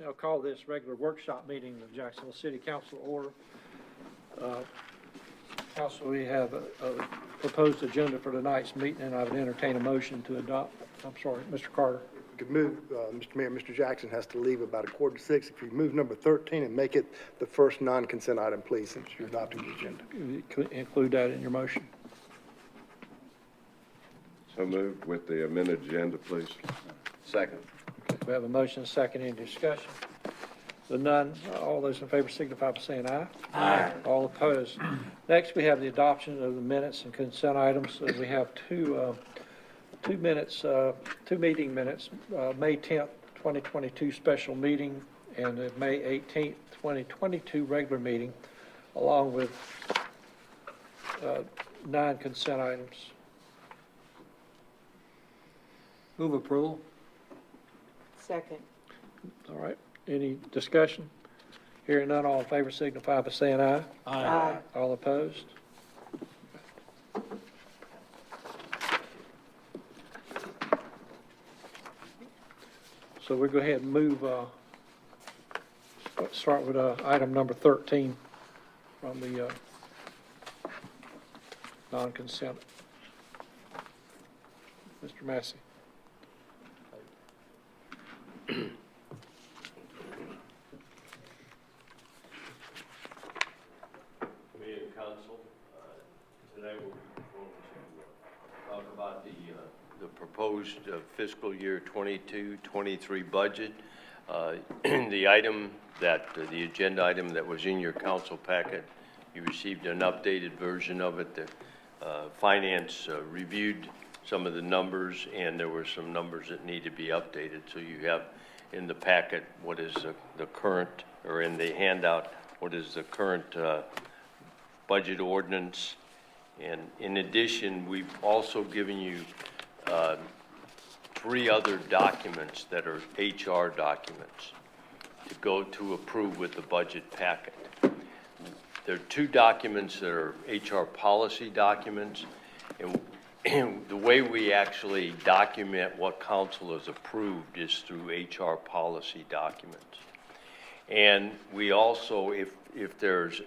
I'll call this regular workshop meeting of the Jacksonville City Council order. Council, we have a proposed agenda for tonight's meeting, and I would entertain a motion to adopt. I'm sorry, Mr. Carter. We could move, Mr. Mayor, Mr. Jackson has to leave about 5:45. If you move number 13 and make it the first non-consent item, please, since you're adopting the agenda. Include that in your motion. So moved with the amended agenda, please. Second. We have a motion, and a second, any discussion? With none, all those in favor signify by saying aye. Aye. All opposed. Next, we have the adoption of the minutes and consent items. We have two meeting minutes, May 10th, 2022 special meeting, and the May 18th, 2022 regular meeting, along with 9 consent items. Move approval. Second. All right, any discussion? Hearing none, all in favor signify by saying aye. Aye. All opposed? So we'll go ahead and move, let's start with item number 13 from the non-consent. Mr. Massey. Mayor and Council, today we're going to talk about the proposed fiscal year 22-23 budget. The item that, the agenda item that was in your council packet, you received an updated version of it. The finance reviewed some of the numbers, and there were some numbers that need to be updated. So you have in the packet what is the current, or in the handout, what is the current budget ordinance. And in addition, we've also given you 3 other documents that are HR documents to go to approve with the budget packet. There are 2 documents that are HR policy documents, and the way we actually document what council has approved is through HR policy documents. And we also, if there's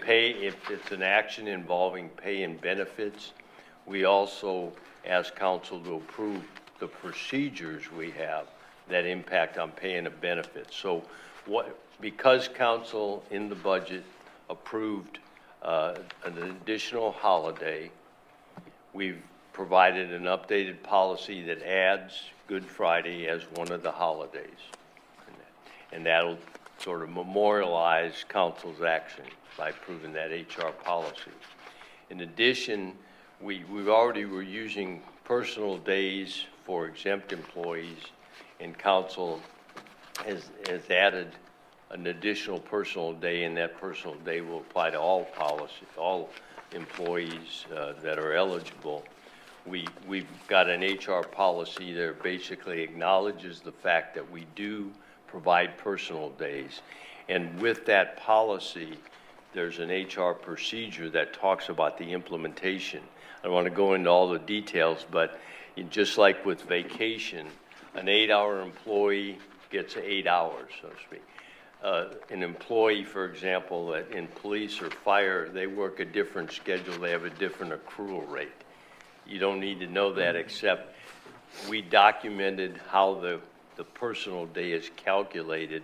if it's an action involving pay and benefits, we also ask council to approve the procedures we have that impact on pay and benefits. So because council in the budget approved an additional holiday, we've provided an updated policy that adds Good Friday as one of the holidays. And that'll sort of memorialize council's action by approving that HR policy. In addition, we already were using personal days for exempt employees, and council has added an additional personal day, and that personal day will apply to all employees that are eligible. We've got an HR policy that basically acknowledges the fact that we do provide personal days. And with that policy, there's an HR procedure that talks about the implementation. I don't want to go into all the details, but just like with vacation, an 8-hour employee gets 8 hours, so to speak. An employee, for example, in police or fire, they work a different schedule. They have a different accrual rate. You don't need to know that, except we documented how the personal day is calculated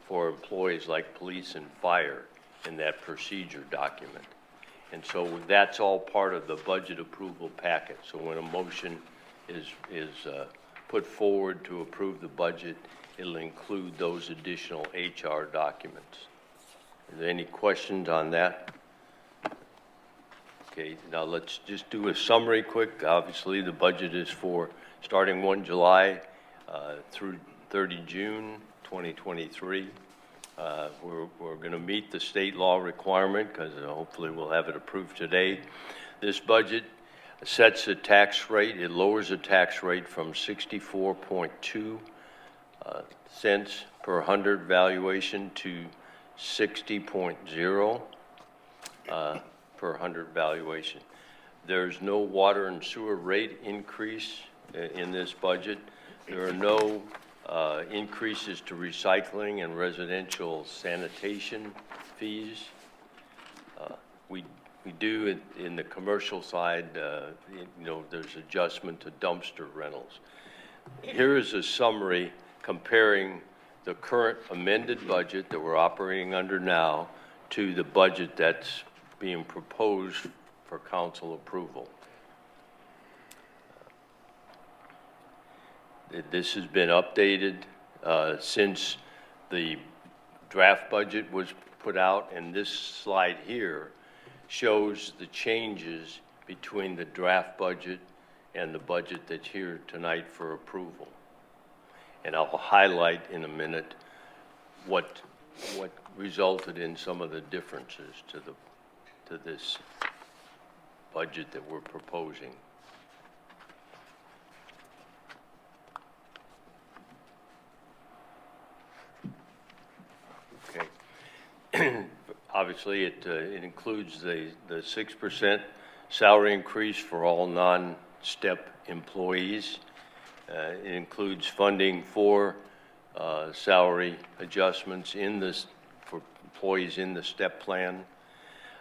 for employees like police and fire in that procedure document. And so that's all part of the budget approval packet. So when a motion is put forward to approve the budget, it'll include those additional HR documents. Are there any questions on that? Okay, now let's just do a summary quick. Obviously, the budget is for starting 1 July through 30 June 2023. We're going to meet the state law requirement because hopefully we'll have it approved today. This budget sets the tax rate. It lowers the tax rate from 64.2 cents per 100 valuation to 60.0 per 100 valuation. There's no water and sewer rate increase in this budget. There are no increases to recycling and residential sanitation fees. We do in the commercial side, there's adjustment to dumpster rentals. Here is a summary comparing the current amended budget that we're operating under now to the budget that's being proposed for council approval. This has been updated since the draft budget was put out, and this slide here shows the changes between the draft budget and the budget that's here tonight for approval. And I'll highlight in a minute what resulted in some of the differences to this budget that we're proposing. Okay. Obviously, it includes the 6% salary increase for all non-STEP employees. It includes funding for salary adjustments for employees in the STEP plan.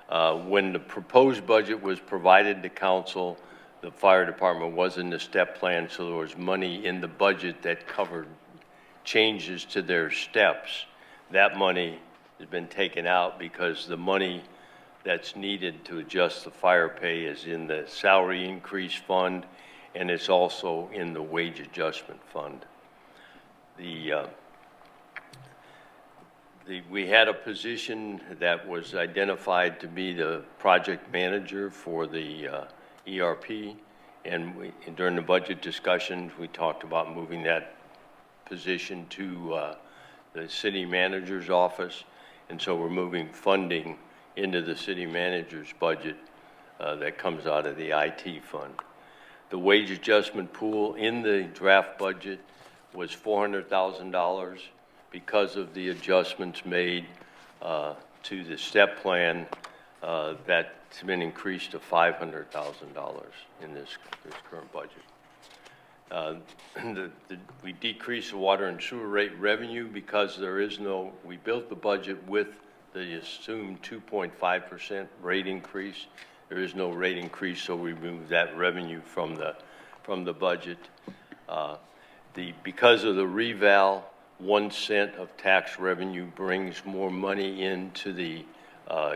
When the proposed budget was provided to council, the fire department was in the STEP plan, so there was money in the budget that covered changes to their steps. That money has been taken out because the money that's needed to adjust the fire pay is in the salary increase fund, and it's also in the wage adjustment fund. We had a position that was identified to be the project manager for the ERP, and during the budget discussions, we talked about moving that position to the city manager's office. And so we're moving funding into the city manager's budget that comes out of the IT fund. The wage adjustment pool in the draft budget was $400,000. Because of the adjustments made to the STEP plan, that's been increased to $500,000 in this current budget. We decreased the water and sewer rate revenue because we built the budget with the assumed 2.5% rate increase. There is no rate increase, so we moved that revenue from the budget. Because of the reval, 1 cent of tax revenue brings more money into the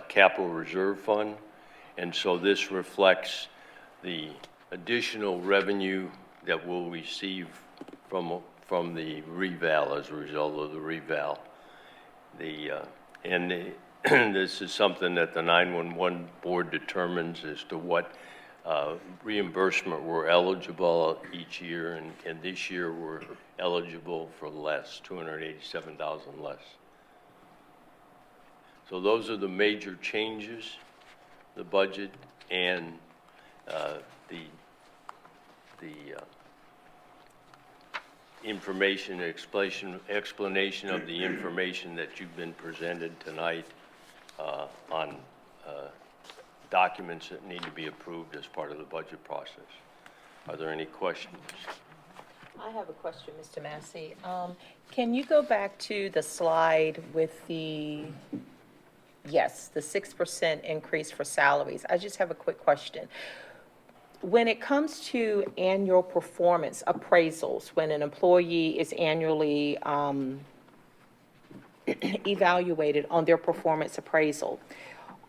capital reserve fund, and so this reflects the additional revenue that we'll receive from the reval as a result of the reval. This is something that the 911 board determines as to what reimbursement we're eligible each year, and this year we're eligible for less, $287,000 less. So those are the major changes, the budget and the information, explanation of the information that you've been presented tonight on documents that need to be approved as part of the budget process. Are there any questions? I have a question, Mr. Massey. Can you go back to the slide with the 6% increase for salaries? I just have a quick question. When it comes to annual performance appraisals, when an employee is annually evaluated on their performance appraisal,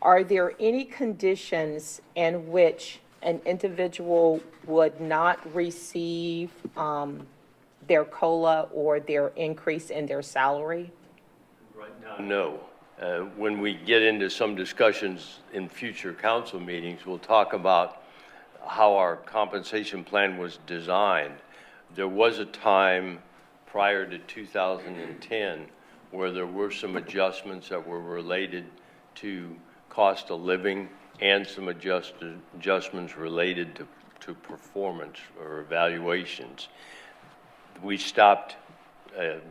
are there any conditions in which an individual would not receive their COLA or their increase in their salary? Right now, no. When we get into some discussions in future council meetings, we'll talk about how our compensation plan was designed. There was a time prior to 2010 where there were some adjustments that were related to cost of living and some adjustments related to performance or evaluations. We stopped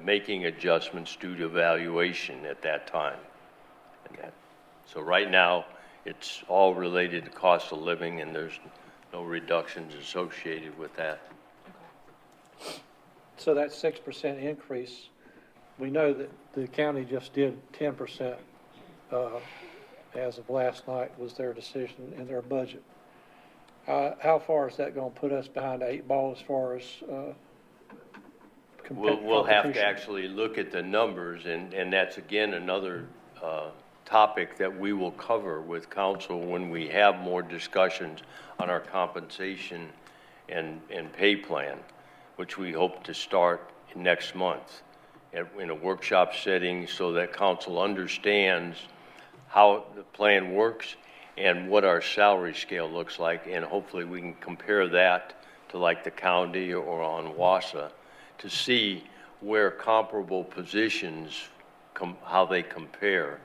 making adjustments due to evaluation at that time. So right now, it's all related to cost of living, and there's no reductions associated with that. So that 6% increase, we know that the county just did 10%, as of last night was their decision in their budget. How far is that going to put us behind the 8 ball as far as, We'll have to competition? actually look at the numbers, and that's again another topic that we will cover with council when we have more discussions on our compensation and pay plan, which we hope to start next month in a workshop setting so that council understands how the plan works and what our salary scale looks like, and hopefully we can compare that to like the county or on WASA to see where comparable positions, how they compare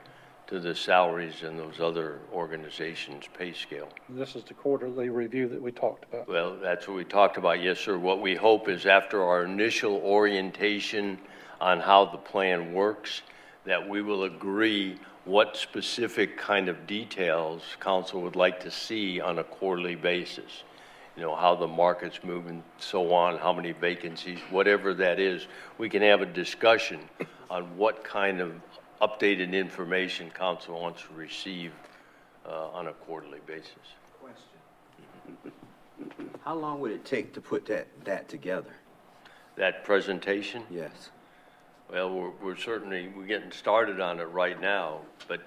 to the salaries in those other organizations' pay scale. This is the quarterly review that we talked about. Well, that's what we talked about, yes, sir. What we hope is after our initial orientation on how the plan works, that we will agree what specific kind of details council would like to see on a quarterly basis. You know, how the market's moving, so on, how many vacancies, whatever that is, we can have a discussion on what kind of updated information council wants to receive on a quarterly basis. Question. How long would it take to put that together? That presentation? Yes. Well, we're certainly, we're getting started on it right now, but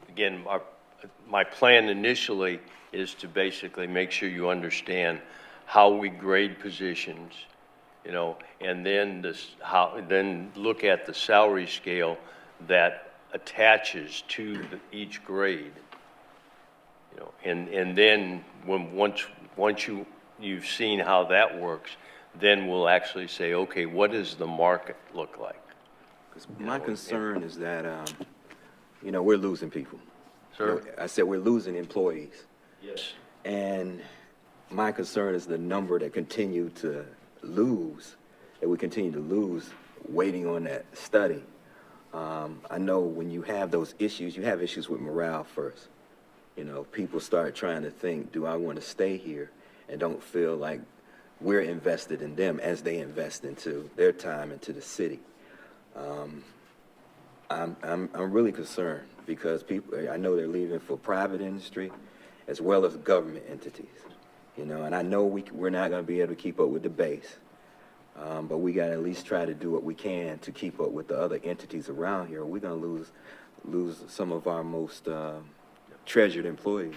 again, my plan initially is to basically make sure you understand how we grade positions, you know, and then then look at the salary scale that attaches to each grade, you know, and then once you've seen how that works, then we'll actually say, okay, what does the market look like? 'Cause my concern is that, you know, we're losing people. Sir? I said we're losing employees. Yes. And my concern is the number that continue to lose, that we continue to lose waiting on that study. I know when you have those issues, you have issues with morale first. You know, people start trying to think, do I want to stay here? And don't feel like we're invested in them as they invest into their time into the city. I'm really concerned because people, I know they're leaving for private industry as well as government entities, you know, and I know we're not going to be able to keep up with the base, but we got to at least try to do what we can to keep up with the other entities around here. We're going to lose some of our most treasured employees.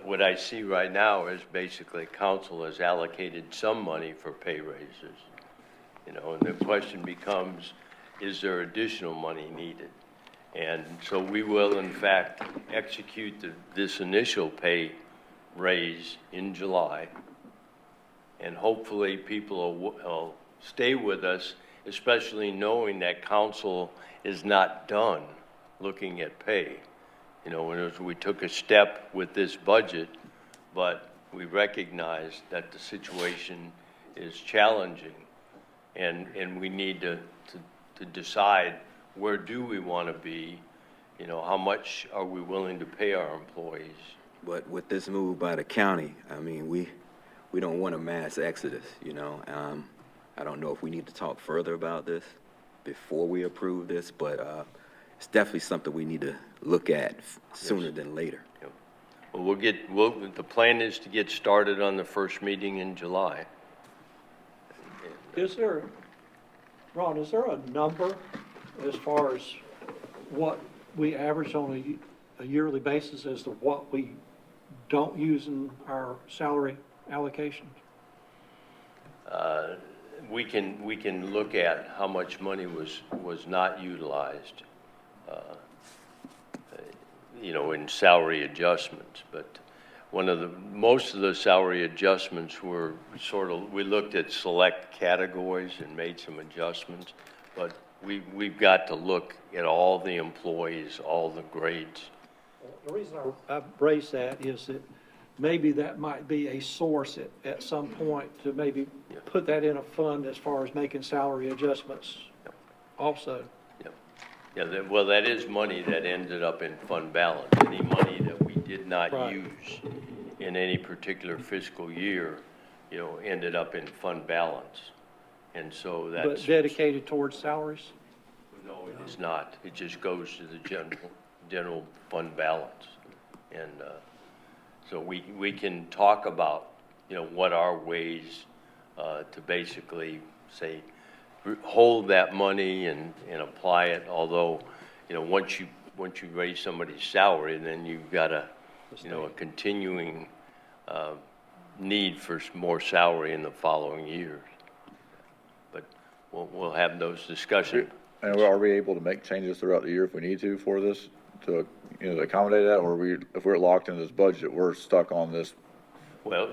What I see right now is basically council has allocated some money for pay raises, you know, and the question becomes, is there additional money needed? And so we will, in fact, execute this initial pay raise in July, and hopefully people will stay with us, especially knowing that council is not done looking at pay. You know, we took a step with this budget, but we recognize that the situation is challenging, and we need to decide where do we want to be, you know, how much are we willing to pay our employees. But with this move by the county, I mean, we don't want a mass exodus, you know. I don't know if we need to talk further about this before we approve this, but it's definitely something we need to look at sooner than later. Yep. Well, the plan is to get started on the first meeting in July. Ron, is there a number as far as what we average on a yearly basis as to what we don't use in our salary allocations? We can look at how much money was not utilized, you know, in salary adjustments. But most of the salary adjustments were we looked at select categories and made some adjustments, but we've got to look at all the employees, all the grades. The reason I raise that is that maybe that might be a source at some point to maybe put that in a fund as far as making salary adjustments also. Yeah, well, that is money that ended up in fund balance. Any money that we did not Right. use in any particular fiscal year, ended up in fund balance. And so But that's, dedicated towards salaries? no, it is not. It just goes to the general fund balance. And, so we can talk about, what are ways, to basically say, hold that money and apply it, although, once you raise somebody's salary, then you've got a continuing, need for more salary in the following years. But we'll have those discussions. And are we able to make changes throughout the year if we need to for this, to, to accommodate that? Or if we're locked in this budget, we're stuck on this? Well,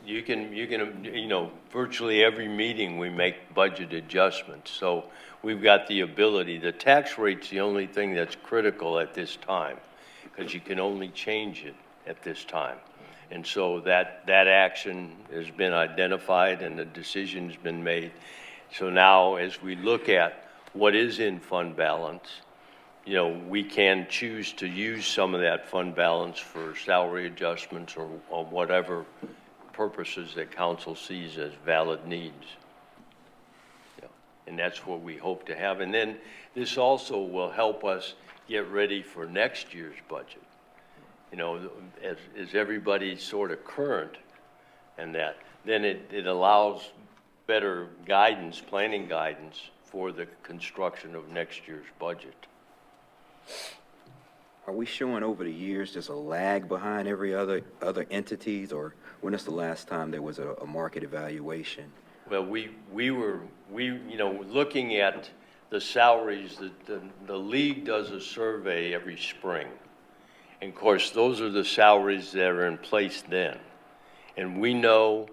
you can, virtually every meeting, we make budget adjustments. So we've got the ability, the tax rate's the only thing that's critical at this time, because you can only change it at this time. And so that action has been identified and the decision's been made. So now, as we look at what is in fund balance, we can choose to use some of that fund balance for salary adjustments or whatever purposes that council sees as valid needs. And that's what we hope to have. And then this also will help us get ready for next year's budget. As everybody's sort of current and that, then it allows better guidance, planning guidance for the construction of next year's budget. Are we showing over the years just a lag behind every other entities, or when is the last time there was a market evaluation? Well, we were looking at the salaries, the league does a survey every spring. And of course, those are the salaries that are in place then. And we know,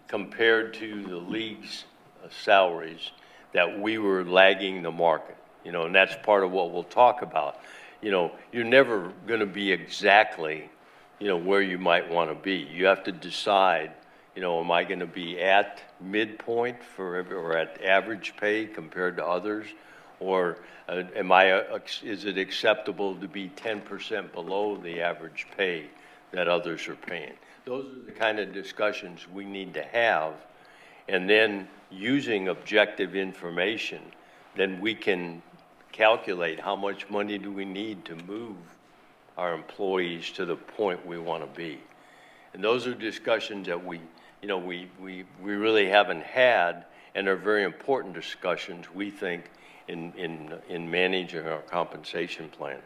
compared to the league's salaries, that we were lagging the market, and that's part of what we'll talk about. You're never going to be exactly, where you might want to be. You have to decide, am I going to be at midpoint or at average pay compared to others? Or is it acceptable to be 10% below the average pay that others are paying? Those are the kind of discussions we need to have. And then using objective information, then we can calculate how much money do we need to move our employees to the point we want to be. And those are discussions that we really haven't had, and are very important discussions, we think, in managing our compensation plan.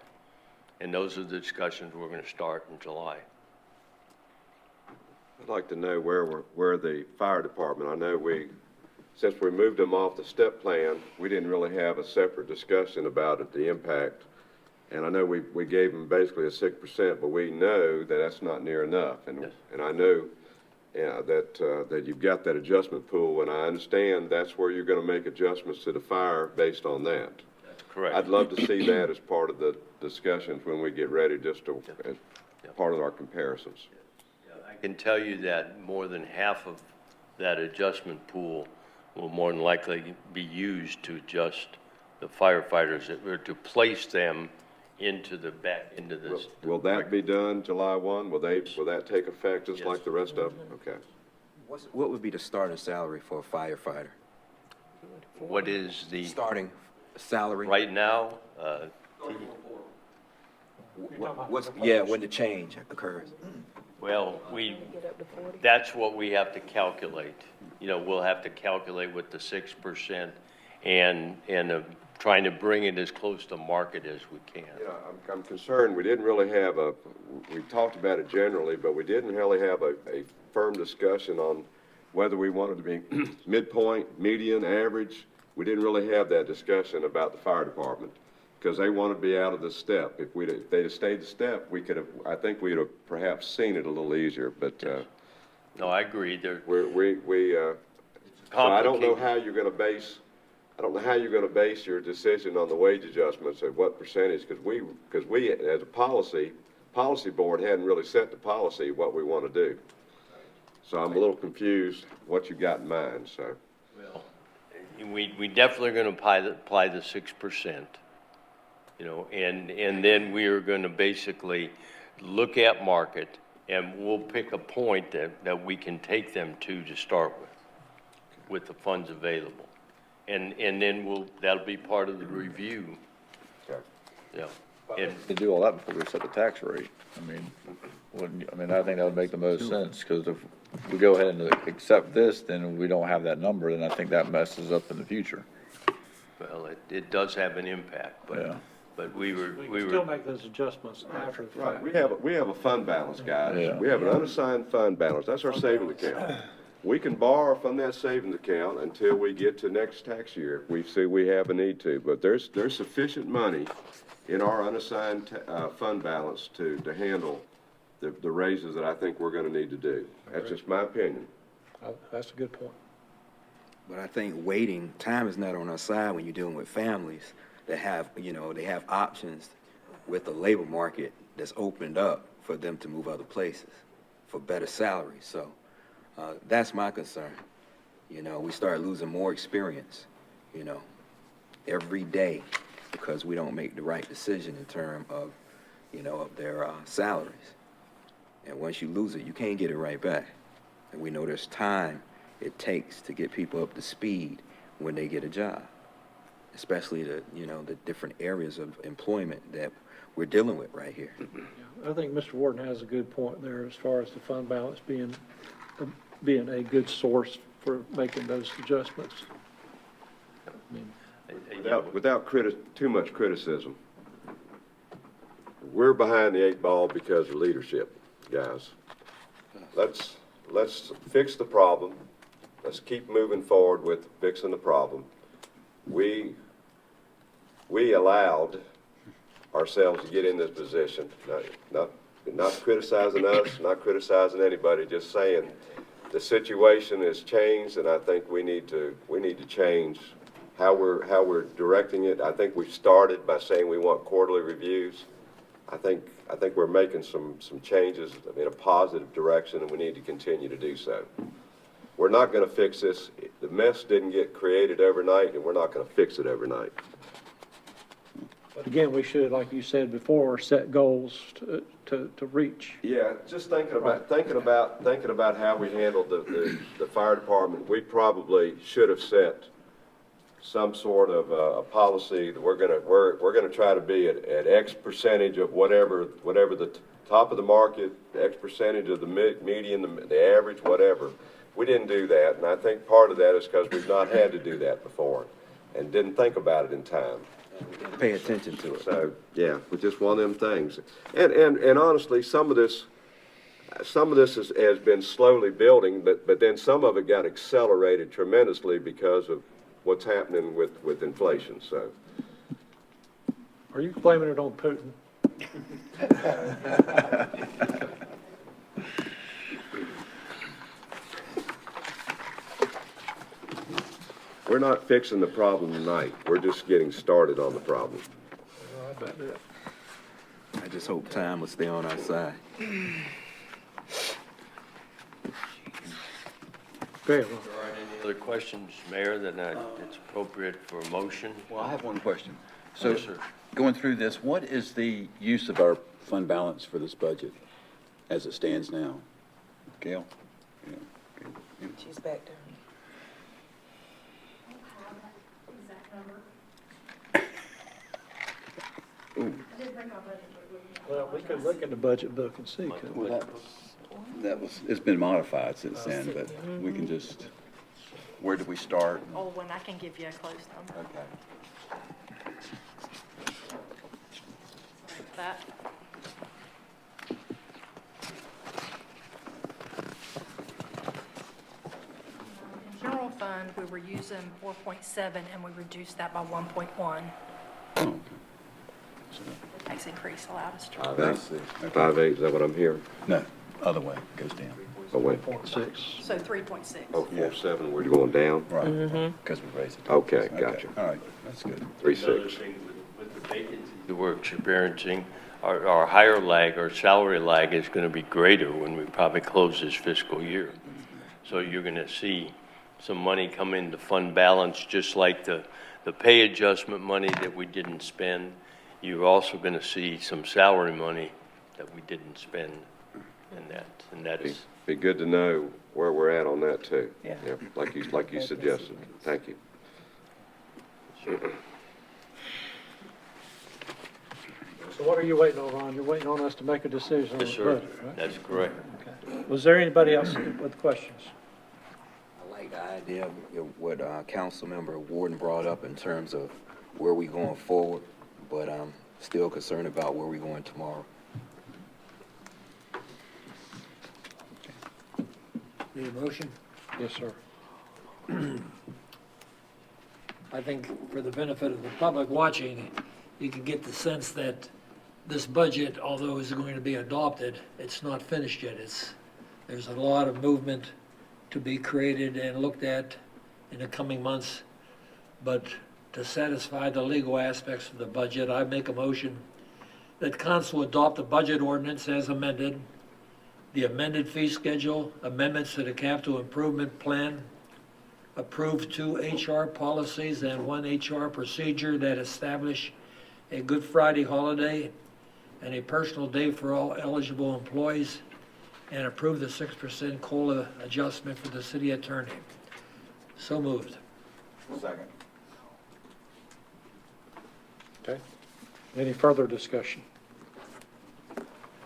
And those are the discussions we're going to start in July. I'd like to know where the fire department, I know since we moved them off the step plan, we didn't really have a separate discussion about it, the impact. And I know we gave them basically a 6%, but we know that that's not near enough. And, Yes. and I know that you've got that adjustment pool, and I understand that's where you're going to make adjustments to the fire based on that. That's correct. I'd love to see that as part of the discussions when we get ready, just to, as part of our comparisons. I can tell you that more than half of that adjustment pool will more than likely be used to adjust the firefighters, or to place them into this. Will that be done July 1? Will that take effect just like the rest of them? Okay. What would be the starting salary for a firefighter? What is the, Starting salary? right now, When the change occurs. well, that's what we have to calculate. We'll have to calculate with the 6% and trying to bring it as close to market as we can. I'm concerned, we didn't really have we talked about it generally, but we didn't really have a firm discussion on whether we wanted to be midpoint, median, average. We didn't really have that discussion about the fire department, because they wanted to be out of the step. If they'd have stayed the step, I think we'd have perhaps seen it a little easier, but, No, I agree. so I don't know how you're going to base your decision on the wage adjustments at what percentage, because we, as a policy board, hadn't really set the policy what we want to do. So I'm a little confused what you got in mind, so. Well, we definitely are going to apply the 6%, and then we are going to basically look at market And we'll pick a point that we can take them to start with the funds available. And then that'll be part of the review. Okay. Yeah. And To do all that before we set the tax rate, I think that would make the most sense, because if we go ahead and accept this, then we don't have that number, then I think that messes up in the future. well, it does have an impact, Yeah. but we We were, can still make those adjustments after the Right, fact. we have a fund balance, guys. Yeah. We have an unassigned fund balance. That's our savings account. We can borrow from that savings account until we get to next tax year, if we see we have a need to. But there's sufficient money in our unassigned, fund balance to handle the raises that I think we're gonna need to do. That's just my opinion. That's a good point. But I think waiting, time is not on our side when you're dealing with families that have, they have options with the labor market that's opened up for them to move other places for better salaries. So that's my concern. We start losing more experience, every day because we don't make the right decision in terms of, of their salaries. And once you lose it, you can't get it right back. And we know there's time it takes to get people up to speed when they get a job, especially the different areas of employment that we're dealing with right here. I think Mr. Warden has a good point there as far as the fund balance being a good source for making those adjustments. I mean, Without too much criticism, we're behind the 8 ball because of leadership, guys. Let's fix the problem. Let's keep moving forward with fixing the problem. We allowed ourselves to get in this position, not criticizing us, not criticizing anybody, just saying the situation has changed, and I think we need to change how we're directing it. I think we've started by saying we want quarterly reviews. I think we're making some changes in a positive direction, and we need to continue to do so. We're not going to fix this. The mess didn't get created overnight, and we're not going to fix it overnight. But again, we should, like you said before, set goals to reach. Yeah, just thinking about how we handled the fire department, we probably should have set some sort of a policy that we're gonna try to be at X percentage of whatever the top of the market, X percentage of the median, the average, whatever. We didn't do that, and I think part of that is because we've not had to do that before and didn't think about it in time. Pay attention to it. So, yeah, it's just one of them things. And honestly, some of this has been slowly building, but then some of it got accelerated tremendously because of what's happening with inflation, so. Are you blaming it on Putin? We're not fixing the problem tonight. We're just getting started on the problem. I just hope time will stay on our side. Okay, well, There aren't any other questions, Mayor, that it's appropriate for a motion? Well, I have one question. Yes, So, sir. going through this, what is the use of our fund balance for this budget as it stands now? Gail? Yeah. She's back there. well, we could look in the budget book and see, couldn't we? Well, it's been modified since then, but we can just, where do we start? Oh, when I can give you a close number. Okay. That. In general fund, we were using 4.7 and we reduced that by 1.1. Oh, okay. Tax increase allowed us to. I see. Okay. 5.8, is that what I'm hearing? No, other way, goes down. Oh, wait. 0.6. So 3.6. Oh, 4.7, we're going down? Right, because we raised it. Okay, gotcha. All right, that's good. 3.6. Another thing with the vacancies that we're experiencing, our higher lag, our salary lag is going to be greater when we probably close this fiscal year. So you're going to see some money come into fund balance, just like the pay adjustment money that we didn't spend. You're also going to see some salary money that we didn't spend and that's, Be good to know where we're at on that too. Yeah. Like you suggested. Thank you. So what are you waiting on, Ron? You're waiting on us to make a decision on the yes, sir, budget, right? that's correct. Okay. Was there anybody else with questions? I like the idea of what Councilmember Warden brought up in terms of where we going forward, but I'm still concerned about where we going tomorrow. Need a motion? Yes, sir. I think for the benefit of the public watching, you can get the sense that this budget, although is going to be adopted, it's not finished yet. There's a lot of movement to be created and looked at in the coming months. But to satisfy the legal aspects of the budget, I make a motion that council adopt the budget ordinance as amended, the amended fee schedule, amendments to the capital improvement plan, approve 2 HR policies and 1 HR procedure that establish a Good Friday holiday and a personal day for all eligible employees, and approve the 6% COLA adjustment for the city attorney. So moved. Second. Okay. Any further discussion?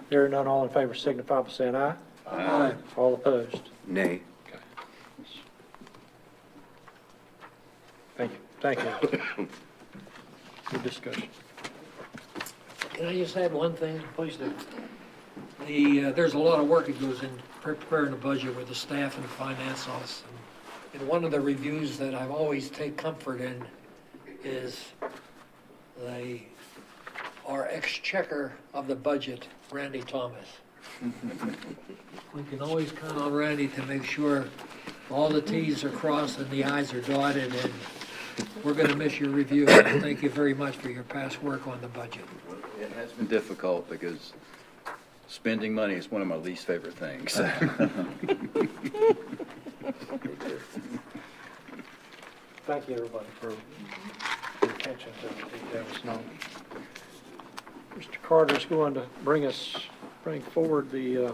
Hearing none, all in favor signify by saying aye. Aye. All opposed? Nay. Thank you. Thank you. Good discussion. Can I just add one thing? Please do. There's a lot of work that goes in preparing a budget with the staff and finance office. And one of the reviews that I've always take comfort in is our exchequer of the budget, Randy Thomas. We can always count on Randy to make sure all the Ts are crossed and the Is are dotted, and we're gonna miss your review. And thank you very much for your past work on the budget. It has been difficult because spending money is one of my least favorite things. Thank you, everybody, for your attention to the details. Now, Mr. Carter's going to bring forward the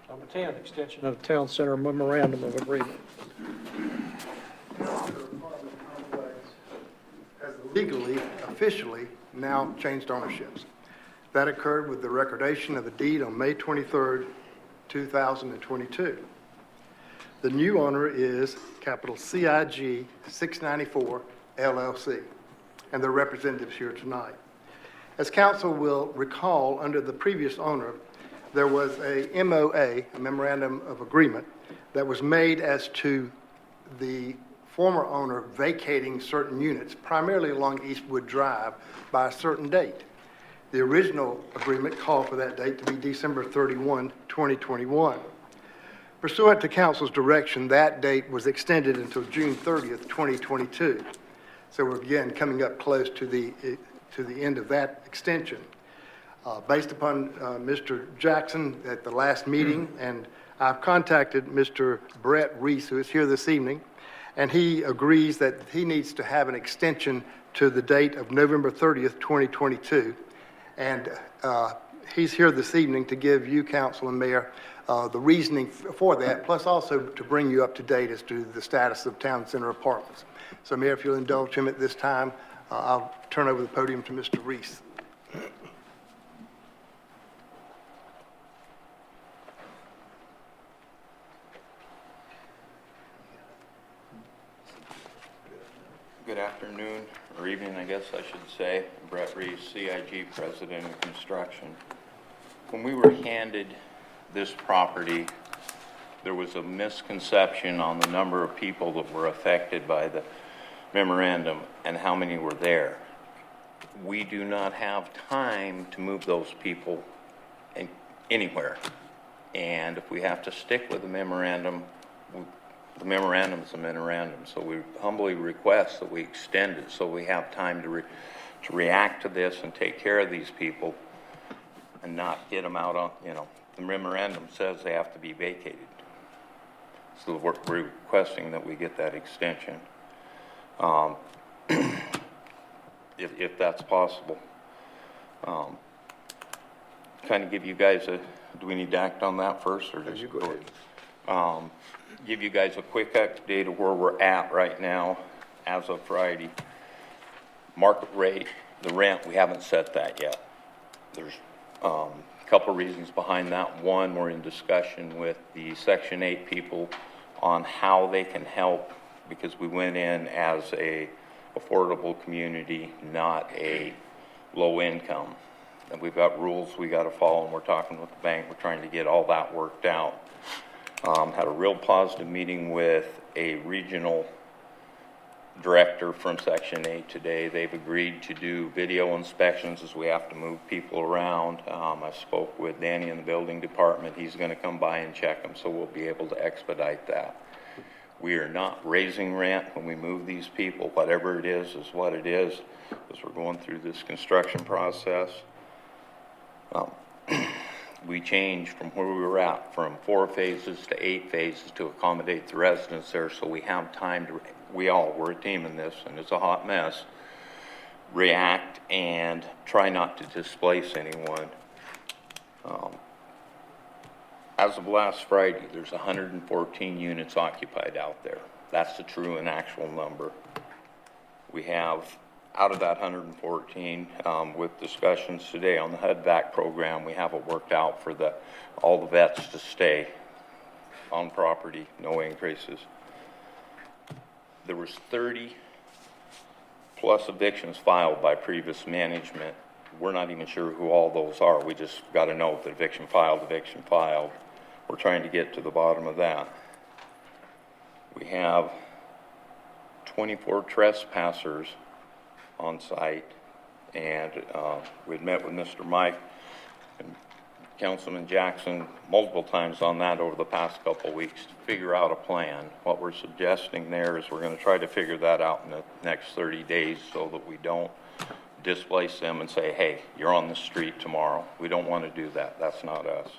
number 10, extension of Town Center Memorandum of Agreement. Has legally, officially, now changed ownerships. That occurred with the recordation of the deed on May 23rd, 2022. The new owner is capital CIG 694 LLC, and their representatives here tonight. As council will recall, under the previous owner, there was a MOA, a Memorandum of Agreement, that was made as to the former owner vacating certain units, primarily along Eastwood Drive, by a certain date. The original agreement called for that date to be December 31, 2021. Pursuant to council's direction, that date was extended until June 30th, 2022. So we're again coming up close to the end of that extension. Based upon Mr. Jackson at the last meeting, and I've contacted Mr. Brett Reese, who is here this evening, and he agrees that he needs to have an extension to the date of November 30th, 2022. And he's here this evening to give you, council and mayor, the reasoning for that, plus also to bring you up to date as to the status of Town Center Apartments. So, Mayor, if you'll indulge him at this time, I'll turn over the podium to Mr. Reese. Good afternoon, or evening, I guess I should say. Brett Reese, CIG President of Construction. When we were handed this property, there was a misconception on the number of people that were affected by the memorandum and how many were there. We do not have time to move those people anywhere. And if we have to stick with the memorandum, the memorandum is a memorandum, so we humbly request that we extend it so we have time to react to this and take care of these people and not get them out on, the memorandum says they have to be vacated. So we're requesting that we get that extension, if that's possible. kind of give you guys do we need to act on that first, or just? You go ahead. Give you guys a quick update of where we're at right now as of Friday. Market rate, the rent, we haven't set that yet. There's a couple reasons behind that. One, we're in discussion with the Section 8 people on how they can help, because we went in as a affordable community, not a low income. And we've got rules we got to follow, and we're talking with the bank. We're trying to get all that worked out. Had a real positive meeting with a regional director from Section 8 today. They've agreed to do video inspections as we have to move people around. I spoke with Danny in the building department. He's going to come by and check them, so we'll be able to expedite that. We are not raising rent when we move these people. Whatever it is what it is, as we're going through this construction process. We changed from where we were at, from 4 phases to 8 phases to accommodate the residents there, so we have time to, we're a team in this, and it's a hot mess, react and try not to displace anyone. As of last Friday, there's 114 units occupied out there. That's the true and actual number. We have, out of that 114, with discussions today on the HUD-VAC program, we have it worked out for all the vets to stay on property, no increases. There was 30 plus evictions filed by previous management. We're not even sure who all those are. We just got to know the eviction filed. We're trying to get to the bottom of that. We have 24 trespassers on site, and we'd met with Mr. Mike and Councilman Jackson multiple times on that over the past couple of weeks to figure out a plan. What we're suggesting there is we're going to try to figure that out in the next 30 days so that we don't displace them and say, hey, you're on the street tomorrow. We don't want to do that. That's not us.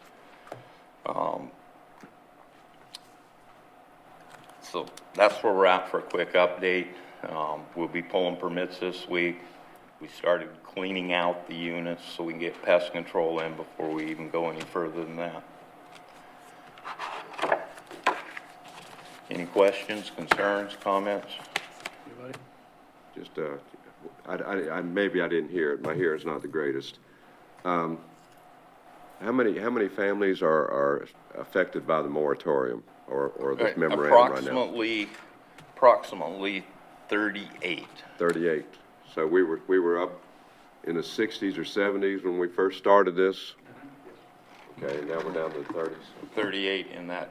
So that's where we're at for a quick update. We'll be pulling permits this week. We started cleaning out the units so we can get pest control in before we even go any further than that. Any questions, concerns, comments? Anybody? Just, maybe I didn't hear it. My hearing's not the greatest. How many families are affected by the moratorium or this memorandum right now? Approximately 38. 38. So we were up in the 60s or 70s when we first started this. Okay, now we're down to the 30s. 38 in the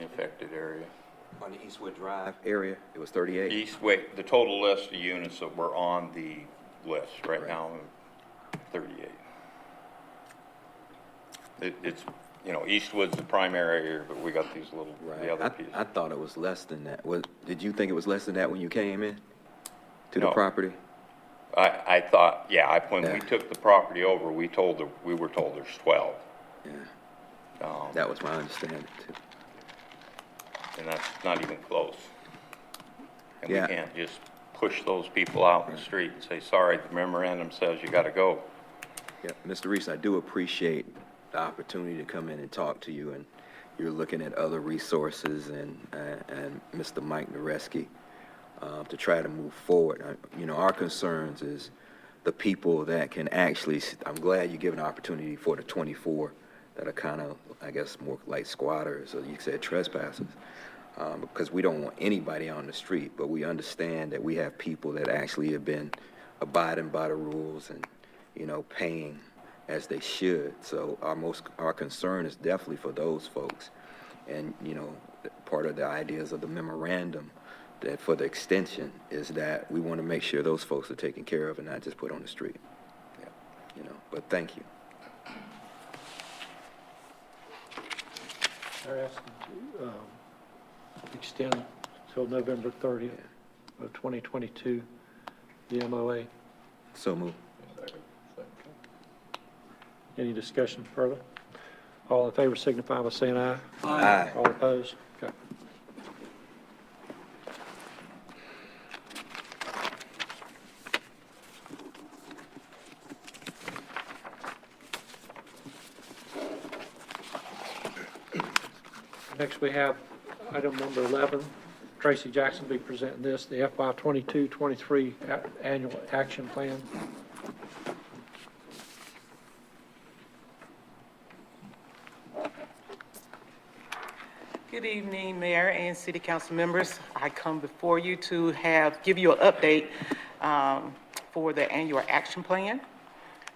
affected area. On the Eastwood Drive area, it was 38. The total list of units that were on the list right now, 38. It's, Eastwood's the primary area, but we got these little, the other pieces. I thought it was less than that. Did you think it was less than that when you came in to the No. property? I thought, when Yeah. we took the property over, we were told there's 12. Yeah. That was my understanding too. And that's not even close. And we Yeah. can't just push those people out in the street and say, sorry, the memorandum says you gotta go. Yeah, Mr. Reese, I do appreciate the opportunity to come in and talk to you, and you're looking at other resources and Mr. Mike Nareski to try to move forward. Our concerns is the people that can actually, I'm glad you give an opportunity for the 24 that are kind of, I guess, more like squatters, or you said trespassers, because we don't want anybody on the street, but we understand that we have people that actually have been abiding by the rules and, paying as they should. So our concern is definitely for those folks. And, part of the ideas of the memorandum that for the extension is that we want to make sure those folks are taken care of and not just put on the street. Yeah. But thank you. They're asking to extend till November 30th of 2022, the MOA. So move. Any discussion further? All in favor signify by saying aye. Aye. All opposed? Okay. Next, we have item number 11. Tracy Jackson will be presenting this, the FY 22-23 Annual Action Plan. Good evening, Mayor and City Council members. I come before you to give you an update for the annual action plan.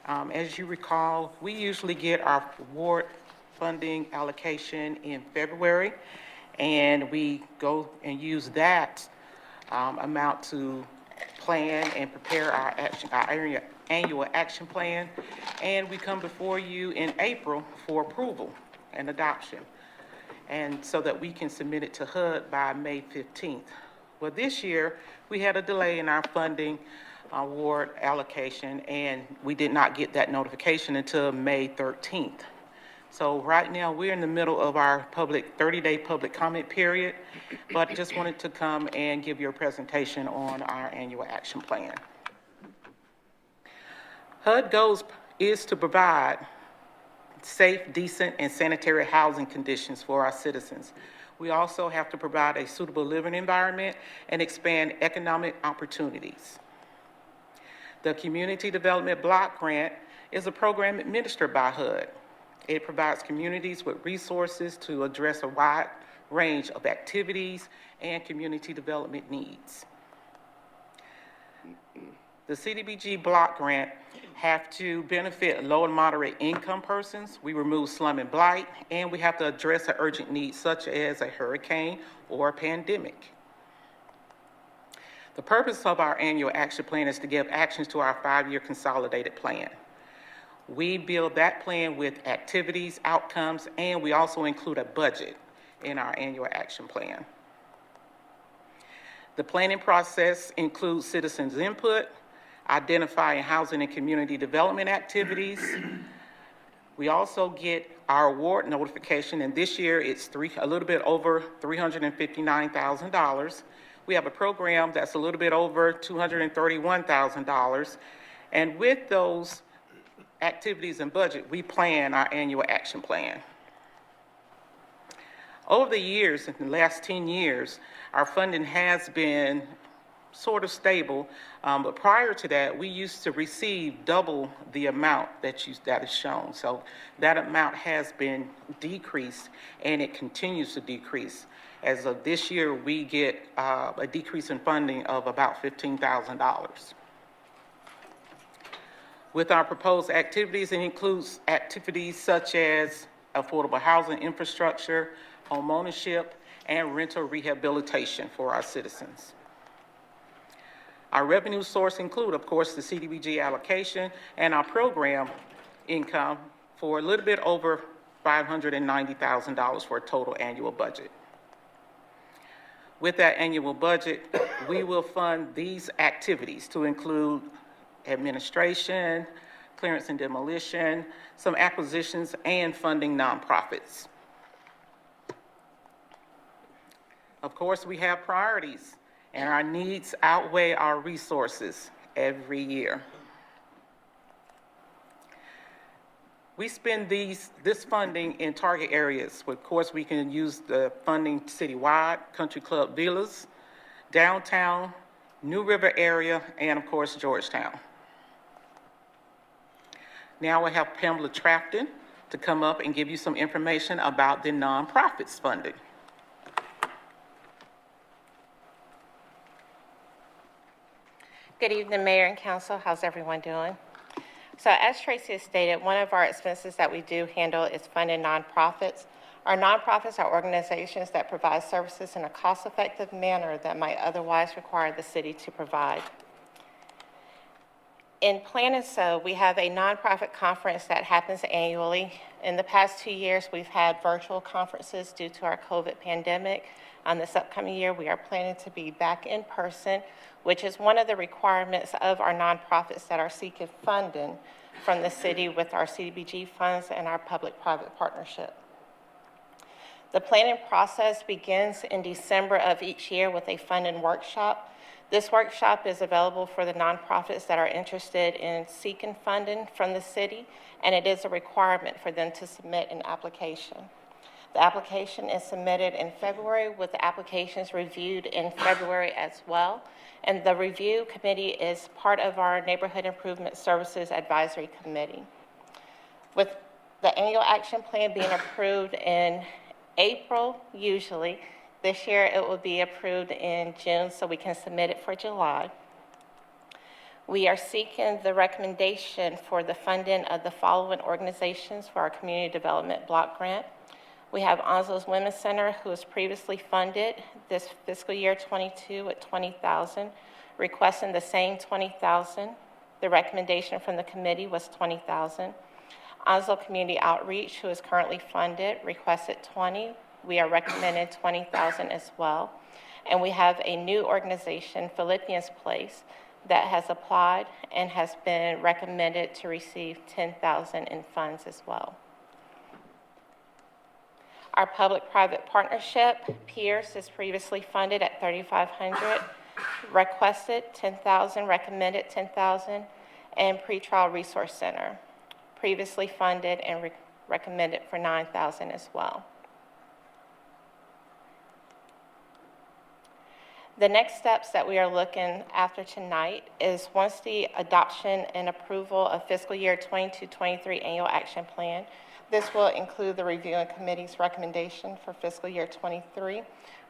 As you recall, we usually get our award funding allocation in February, and we go and use that amount to plan and prepare our annual action plan, and we come before you in April for approval and adoption, and so that we can submit it to HUD by May 15th. Well, this year, we had a delay in our funding award allocation, and we did not get that notification until May 13th. So right now, we're in the middle of our 30-day public comment period, but just wanted to come and give you a presentation on our annual action plan. HUD goals is to provide safe, decent, and sanitary housing conditions for our citizens. We also have to provide a suitable living environment and expand economic opportunities. The Community Development Block Grant is a program administered by HUD. It provides communities with resources to address a wide range of activities and community development needs. The CDBG Block Grant have to benefit low and moderate income persons. We remove slum and blight, and we have to address an urgent need such as a hurricane or a pandemic. The purpose of our annual action plan is to give actions to our 5-year consolidated plan. We build that plan with activities, outcomes, and we also include a budget in our annual action plan. The planning process includes citizens' input, identifying housing and community development activities. We also get our award notification, and this year it's a little bit over $359,000. We have a program that's a little bit over $231,000, and with those activities and budget, we plan our annual action plan. Over the years, in the last 10 years, our funding has been sort of stable, but prior to that, we used to receive double the amount that is shown. So that amount has been decreased, and it continues to decrease. As of this year, we get a decrease in funding of about $15,000. With our proposed activities, it includes activities such as affordable housing infrastructure, home ownership, and rental rehabilitation for our citizens. Our revenue source include, of course, the CDBG allocation and our program income for a little bit over $590,000 for a total annual budget. With that annual budget, we will fund these activities to include administration, clearance and demolition, some acquisitions, and funding nonprofits. Of course, we have priorities, and our needs outweigh our resources every year. We spend this funding in target areas. Of course, we can use the funding citywide, Country Club Villas, downtown, New River area, and of course, Georgetown. Now I have Pamela Trafton to come up and give you some information about the nonprofits funding. Good evening, Mayor and Council. How's everyone doing? So as Tracy has stated, one of our expenses that we do handle is funding nonprofits. Our nonprofits are organizations that provide services in a cost-effective manner that might otherwise require the city to provide. In planning so, we have a nonprofit conference that happens annually. In the past 2 years, we've had virtual conferences due to our COVID pandemic. This upcoming year, we are planning to be back in person, which is one of the requirements of our nonprofits that are seeking funding from the city with our CDBG funds and our public-private partnership. The planning process begins in December of each year with a funding workshop. This workshop is available for the nonprofits that are interested in seeking funding from the city, and it is a requirement for them to submit an application. The application is submitted in February with the applications reviewed in February as well. And the review committee is part of our Neighborhood Improvement Services Advisory Committee. With the annual action plan being approved in April, usually, this year it will be approved in June so we can submit it for July. We are seeking the recommendation for the funding of the following organizations for our Community Development Block Grant. We have Onslows Women's Center, who was previously funded this fiscal year 22 at $20,000, requesting the same $20,000. The recommendation from the committee was $20,000. Onslow Community Outreach, who is currently funded, requested $20,000. We are recommending $20,000 as well. And we have a new organization, Philippians Place, that has applied and has been recommended to receive $10,000 in funds as well. Our public-private partnership, Pierce, is previously funded at $3,500, requested $10,000, recommended $10,000, and Pretrial Resource Center, previously funded and recommended for $9,000 as well. The next steps that we are looking after tonight is once the adoption and approval of fiscal year 22-23 annual action plan. This will include the reviewing committee's recommendation for fiscal year 23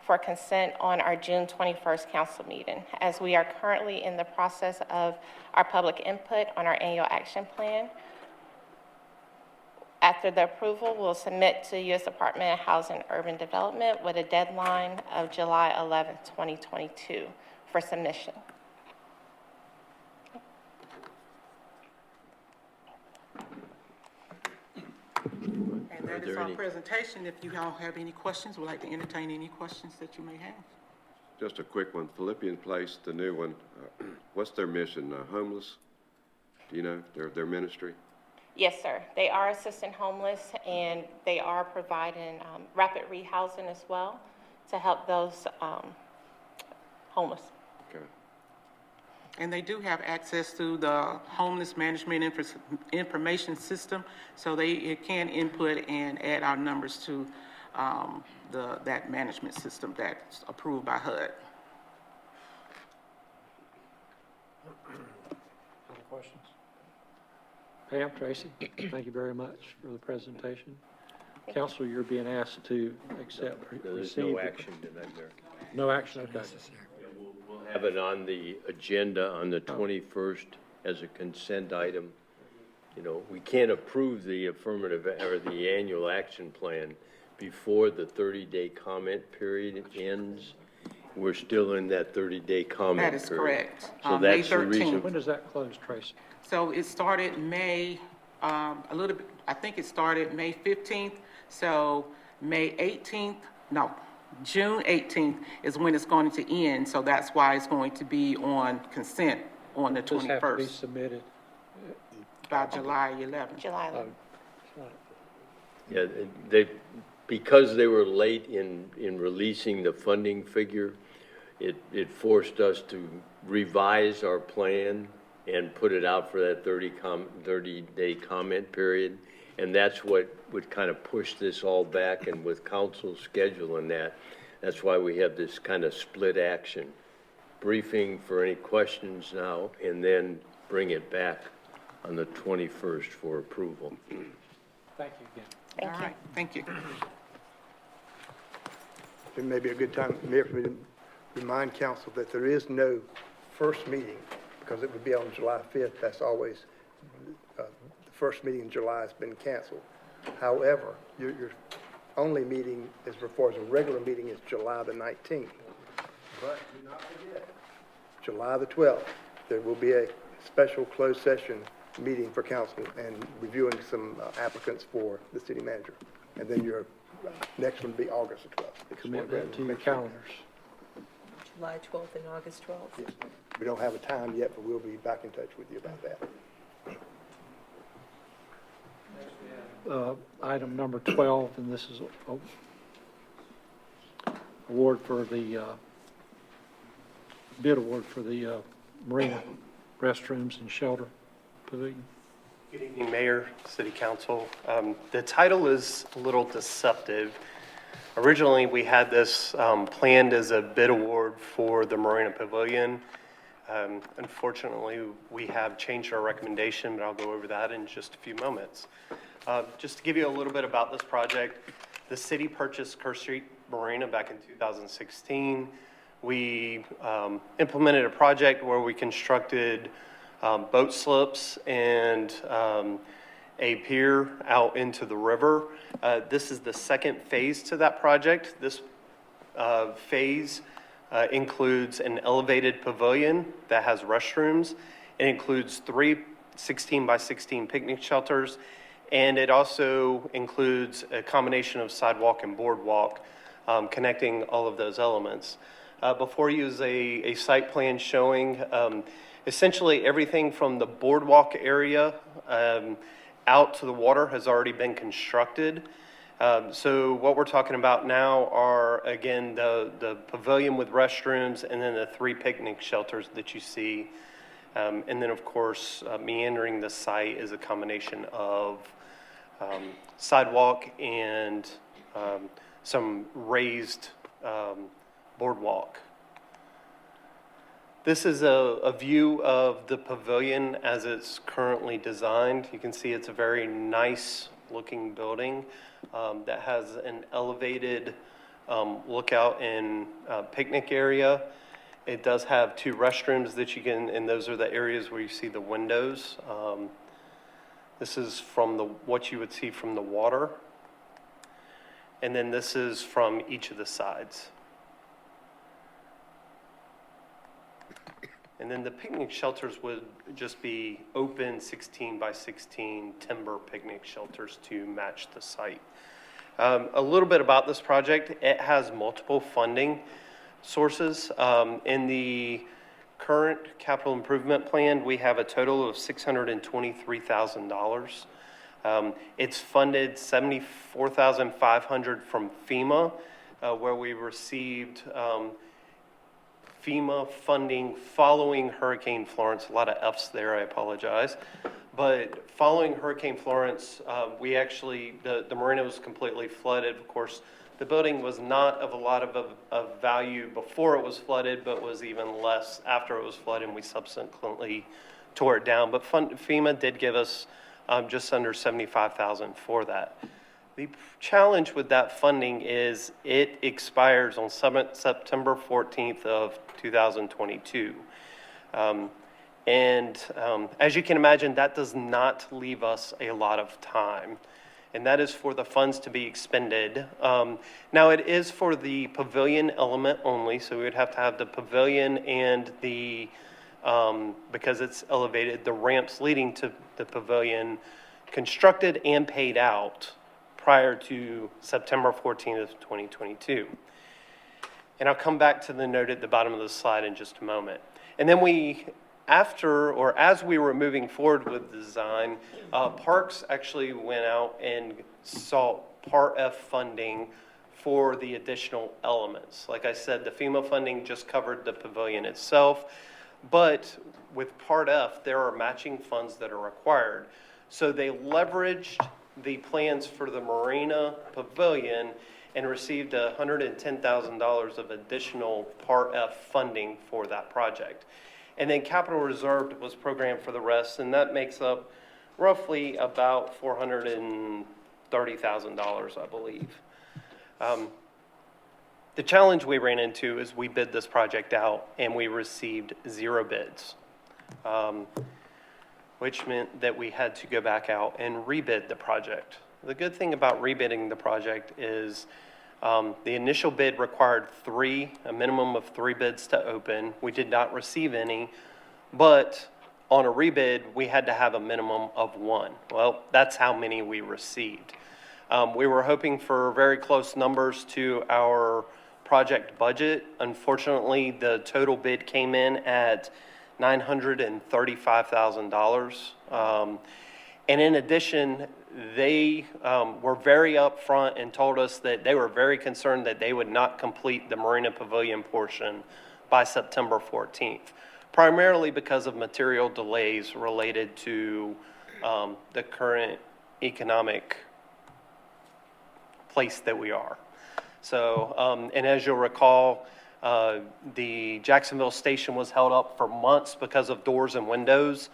for consent on our June 21st council meeting, as we are currently in the process of our public input on our annual action plan. After the approval, we'll submit to U.S. Department of Housing and Urban Development with a deadline of July 11, 2022 for submission. And that is our presentation. If you all have any questions, we'd like to entertain any questions that you may have. Just a quick one. Philippian Place, the new one, what's their mission? Homeless? Do you know their ministry? Yes, sir. They are assisting homeless, and they are providing rapid rehousing as well to help those homeless. Okay. And they do have access to the homeless management information system, so it can input and add our numbers to that management system that's approved by HUD. Other questions? Pam, Tracy, thank you very much for the presentation. Council, you're being asked to accept, There's receive. no action tonight, Mayor. No action, okay. We'll have it on the agenda on the 21st as a consent item. You know, we can't approve the affirmative or the annual action plan before the 30-day comment period ends. We're still in that 30-day comment period. That is correct. So May that's the reason. 13th. When does that close, Tracy? So it started May, a little bit, I think it started May 15th. So June 18th is when it's going to end. So that's why it's going to be on consent on the Does have to be 21st, submitted. by July 11th. July 11th. Yeah, because they were late in releasing the funding figure, it forced us to revise our plan and put it out for that 30-day comment period. And that's what would kind of push this all back, and with council scheduling that's why we have this kind of split action. Briefing for any questions now, and then bring it back on the 21st for approval. Thank you again. Thank All you. right, thank you. It may be a good time, Mayor, for me to remind council that there is no first meeting, because it would be on July 5th. That's always, the first meeting in July has been canceled. However, your only meeting as far as a regular meeting is July the 19th. But do not forget, July the 12th, there will be a special closed session meeting for council and reviewing some applicants for the city manager. And then your next one will be August the 12th. Commit that to your calendars. July 12th and August 12th. Yes. We don't have a time yet, but we'll be back in touch with you about that. Item number 12, and this is award for the bid award for the marina restrooms and shelter pavilion. Good evening, Mayor, City Council. The title is a little deceptive. Originally, we had this planned as a bid award for the Marina Pavilion. Unfortunately, we have changed our recommendation, but I'll go over that in just a few moments. Just to give you a little bit about this project, the city purchased Ker Street Marina back in 2016. We implemented a project where we constructed boat slips and a pier out into the river. This is the second phase to that project. This phase includes an elevated pavilion that has restrooms. It includes 3 16-by-16 picnic shelters, and it also includes a combination of sidewalk and boardwalk connecting all of those elements. Before you is a site plan showing essentially everything from the boardwalk area out to the water has already been constructed. So what we're talking about now are, again, the pavilion with restrooms and then the 3 picnic shelters that you see. And then, of course, meandering the site is a combination of sidewalk and some raised boardwalk. This is a view of the pavilion as it's currently designed. You can see it's a very nice looking building that has an elevated lookout and picnic area. It does have 2 restrooms that you can, and those are the areas where you see the windows. This is from what you would see from the water. And then this is from each of the sides. And then the picnic shelters would just be open 16-by-16 timber picnic shelters to match the site. A little bit about this project. It has multiple funding sources. In the current capital improvement plan, we have a total of $623,000. It's funded $74,500 from FEMA, where we received FEMA funding following Hurricane Florence. A lot of F's there, I apologize. But following Hurricane Florence, we actually, the marina was completely flooded. Of course, the building was not of a lot of value before it was flooded, but was even less after it was flooded, and we subsequently tore it down. But FEMA did give us just under $75,000 for that. The challenge with that funding is it expires on September 14th of 2022. As you can imagine, that does not leave us a lot of time. And that is for the funds to be expended. Now, it is for the pavilion element only, so we would have to have the pavilion and the, because it's elevated, the ramps leading to the pavilion constructed and paid out prior to September 14th of 2022. And I'll come back to the note at the bottom of the slide in just a moment. And then as we were moving forward with the design, Parks actually went out and sought Part F funding for the additional elements. Like I said, the FEMA funding just covered the pavilion itself, but with Part F, there are matching funds that are required. So they leveraged the plans for the Marina Pavilion and received $110,000 of additional Part F funding for that project. And then Capital Reserve was programmed for the rest, and that makes up roughly about $430,000, I believe. The challenge we ran into is we bid this project out and we received 0 bids, which meant that we had to go back out and rebid the project. The good thing about rebidding the project is the initial bid required a minimum of 3 bids to open. We did not receive any, but on a rebid, we had to have a minimum of 1. Well, that's how many we received. We were hoping for very close numbers to our project budget. Unfortunately, the total bid came in at $935,000. And in addition, they were very upfront and told us that they were very concerned that they would not complete the Marina Pavilion portion by September 14th, primarily because of material delays related to the current economic place that we are. So, and as you'll recall, the Jacksonville station was held up for months because of doors and windows.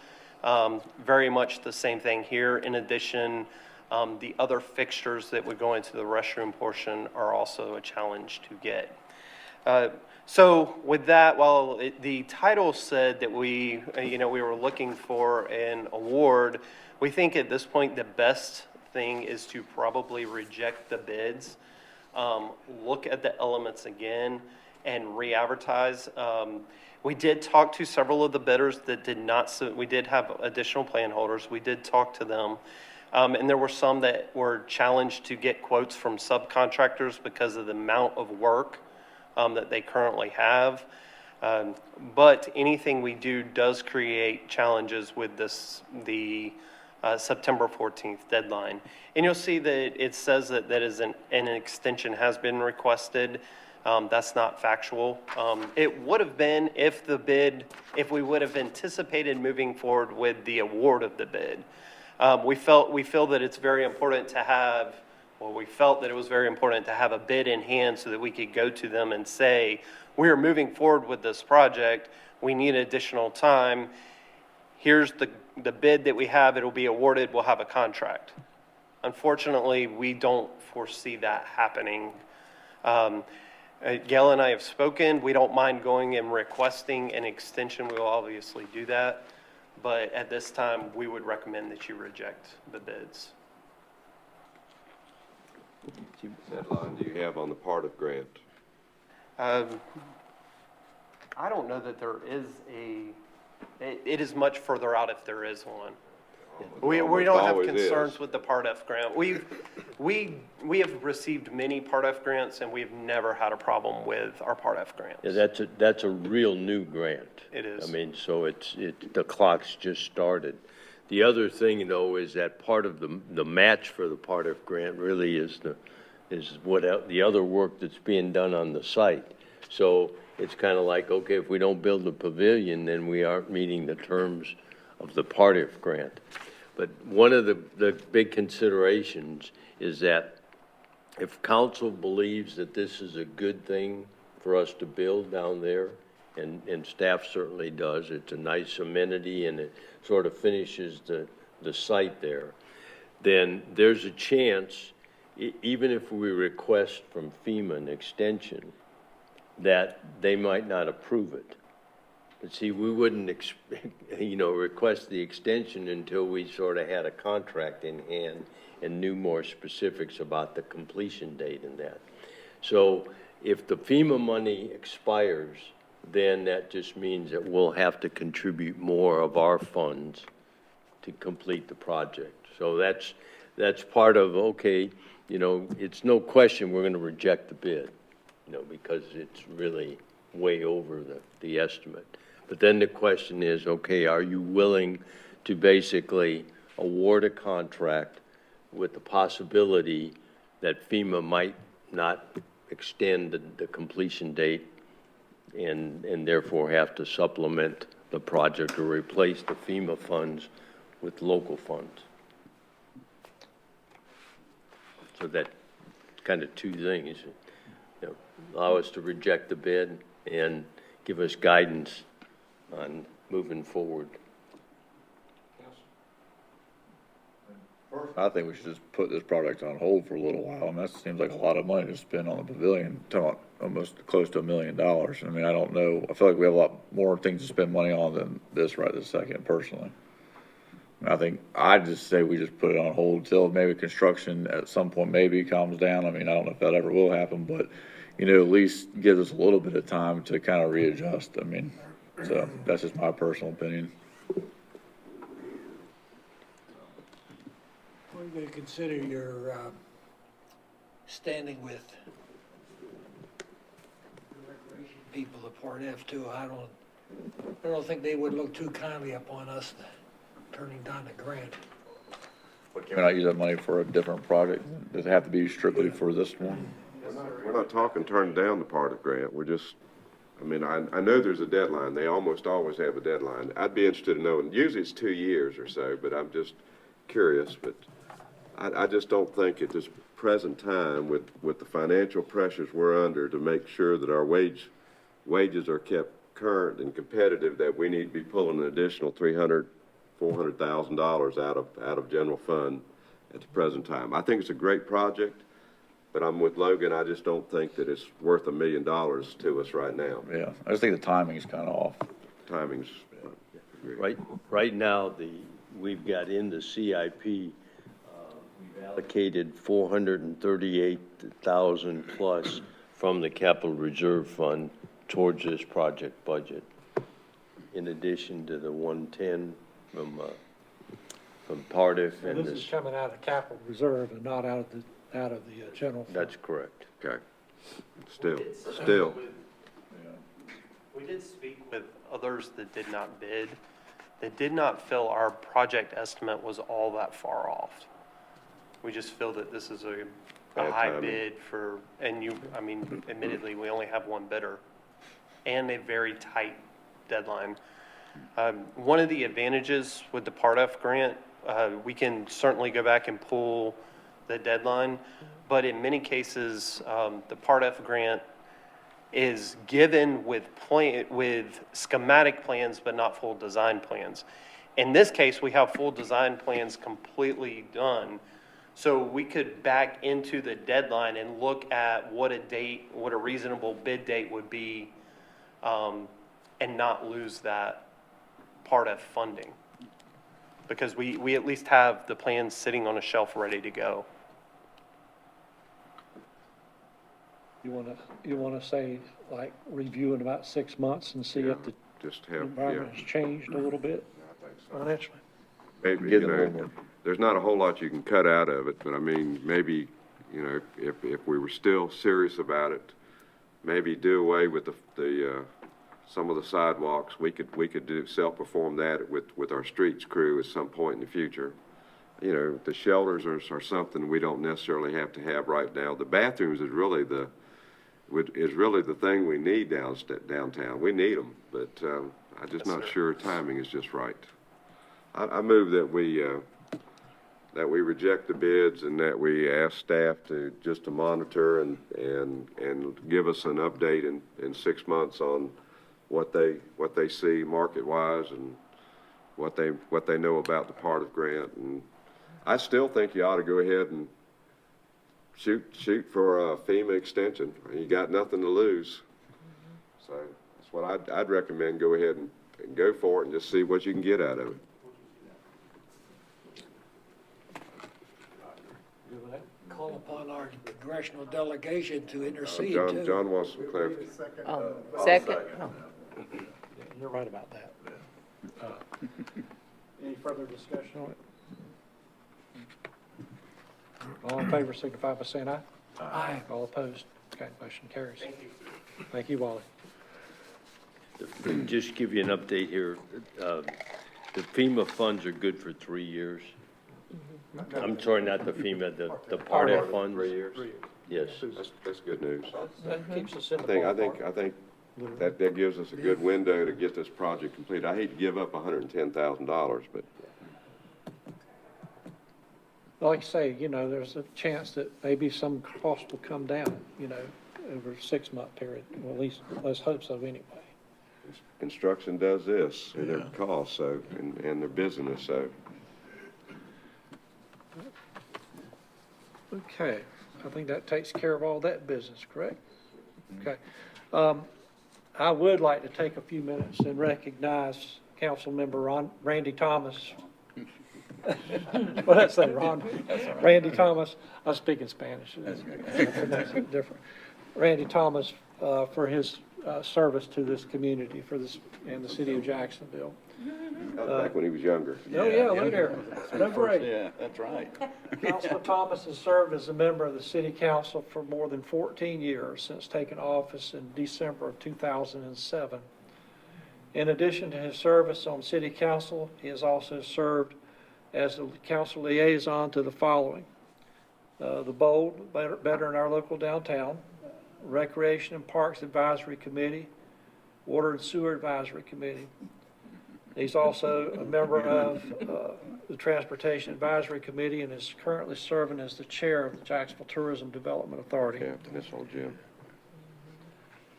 Very much the same thing here. In addition, the other fixtures that would go into the restroom portion are also a challenge to get. So with that, while the title said that we were looking for an award, we think at this point the best thing is to probably reject the bids, look at the elements again, and re-advertise. We did talk to several of the bidders that did not, we did have additional plan holders. We did talk to them. And there were some that were challenged to get quotes from subcontractors because of the amount of work that they currently have. But anything we do does create challenges with the September 14th deadline. And you'll see that it says that an extension has been requested. That's not factual. It would have been if we would have anticipated moving forward with the award of the bid. We feel that it's very important to have, we felt that it was very important to have a bid in hand so that we could go to them and say, we are moving forward with this project. We need additional time. Here's the bid that we have. It'll be awarded. We'll have a contract. Unfortunately, we don't foresee that happening. Gail and I have spoken. We don't mind going and requesting an extension. We will obviously do that. But at this time, we would recommend that you reject the bids. What deadline do you have on the part of grant? I don't know that there is it is much further out if there is one. We don't have concerns with the Part F grant. We have received many Part F grants, and we've never had a problem with our Part F grants. Yeah, that's a real new grant. It is. I mean, so the clock's just started. The other thing, though, is that part of the match for the Part F grant really is the other work that's being done on the site. So it's kind of like, okay, if we don't build a pavilion, then we aren't meeting the terms of the Part F grant. But one of the big considerations is that if council believes that this is a good thing for us to build down there, and staff certainly does, it's a nice amenity and it sort of finishes the site there, then there's a chance, even if we request from FEMA an extension, that they might not approve it. But see, we wouldn't, request the extension until we sort of had a contract in hand and knew more specifics about the completion date and that. So if the FEMA money expires, then that just means that we'll have to contribute more of our funds to complete the project. So that's part of, okay, it's no question we're going to reject the bid, because it's really way over the estimate. But then the question is, okay, are you willing to basically award a contract with the possibility that FEMA might not extend the completion date and therefore have to supplement the project or replace the FEMA funds with local funds? So that kind of two things, allow us to reject the bid and give us guidance on moving forward. I think we should just put this project on hold for a little while. I mean, that seems like a lot of money to spend on the pavilion, almost close to $1 million. I mean, I don't know. I feel like we have a lot more things to spend money on than this right this second, personally. I think I'd just say we just put it on hold till maybe construction at some point maybe calms down. I mean, I don't know if that ever will happen, but, at least gives us a little bit of time to kind of readjust. I mean, so that's just my personal opinion. What are you going to consider your standing with the recreation people of Part F too? I don't think they would look too kindly upon us turning down the grant. But can we not use that money for a different project? Does it have to be strictly for this one? We're not talking turning down the Part F grant. We're just, I know there's a deadline. They almost always have a deadline. I'd be interested in knowing, usually it's 2 years or so, but I'm just curious, but I just don't think at this present time, with the financial pressures we're under, to make sure that our wages are kept current and competitive, that we need to be pulling an additional $400,000 out of general fund at the present time. I think it's a great project, but I'm with Logan. I just don't think that it's worth $1 million to us right now. Yeah, I just think the timing is kind of off. Timing's Right now, we've got in the CIP, we've allocated 438,000 plus from the capital reserve fund towards this project budget, in addition to the 110 from Pardiff and This is coming out of capital reserve and not out of the general fund. That's correct. Okay. Still. We did speak with others that did not bid. They did not feel our project estimate was all that far off. We just feel that this is a high bid for, and admittedly, we only have one bidder and a very tight deadline. One of the advantages with the Part F grant, we can certainly go back and pull the deadline, but in many cases, the Part F grant is given with schematic plans, but not full design plans. In this case, we have full design plans completely done. So we could back into the deadline and look at what a reasonable bid date would be, and not lose that Part F funding. Because we at least have the plans sitting on a shelf ready to go. You wanna say, like, review in about 6 months and see if the environment has changed a little bit financially? Maybe, there's not a whole lot you can cut out of it, but I mean, maybe, if we were still serious about it, maybe do away with some of the sidewalks. We could self-perform that with our streets crew at some point in the future. The shelters are something we don't necessarily have to have right now. The bathrooms is really the thing we need downtown. We need them, but I'm just not sure timing is just right. I move that we reject the bids and that we ask staff to monitor and give us an update in 6 months on what they see market-wise and what they know about the Part F grant. And I still think you ought to go ahead and shoot for a FEMA extension. You got nothing to lose. So that's what I'd recommend. Go ahead and go for it and just see what you can get out of it. Call upon our congressional delegation to intercede too. John wants some clarification. Second? You're right about that. Any further discussion on it? All in favor signify by saying aye. Aye. All opposed? Okay, motion carries. Thank you. Thank you, Wally. Just give you an update here. The FEMA funds are good for 3 years. I'm sorry, not the FEMA, the Part F funds. 3 years? Yes. That's good news. That keeps us in the I ballpark. think that gives us a good window to get this project complete. I hate to give up $110,000, but Like you say, there's a chance that maybe some cost will come down, over a 6 month period. Well, at least let's hope so anyway. construction does this, and their costs, so, and their business, so. Okay, I think that takes care of all that business, correct? Okay. I would like to take a few minutes and recognize Councilmember Randy Thomas. What did I say, Ron? Randy Thomas. I speak in Spanish. That's different. Randy Thomas, for his service to this community, and the city of Jacksonville. Back when he was younger. Oh, yeah, look there. Number 8. Yeah, that's right. Councilman Thomas has served as a member of the city council for more than 14 years since taking office in December of 2007. In addition to his service on city council, he has also served as the council liaison to the following: the Bold, Better in Our Local Downtown, Recreation and Parks Advisory Committee, Water and Sewer Advisory Committee. He's also a member of the Transportation Advisory Committee and is currently serving as the chair of the Jacksonville Tourism Development Authority. Yeah, that's old Jim.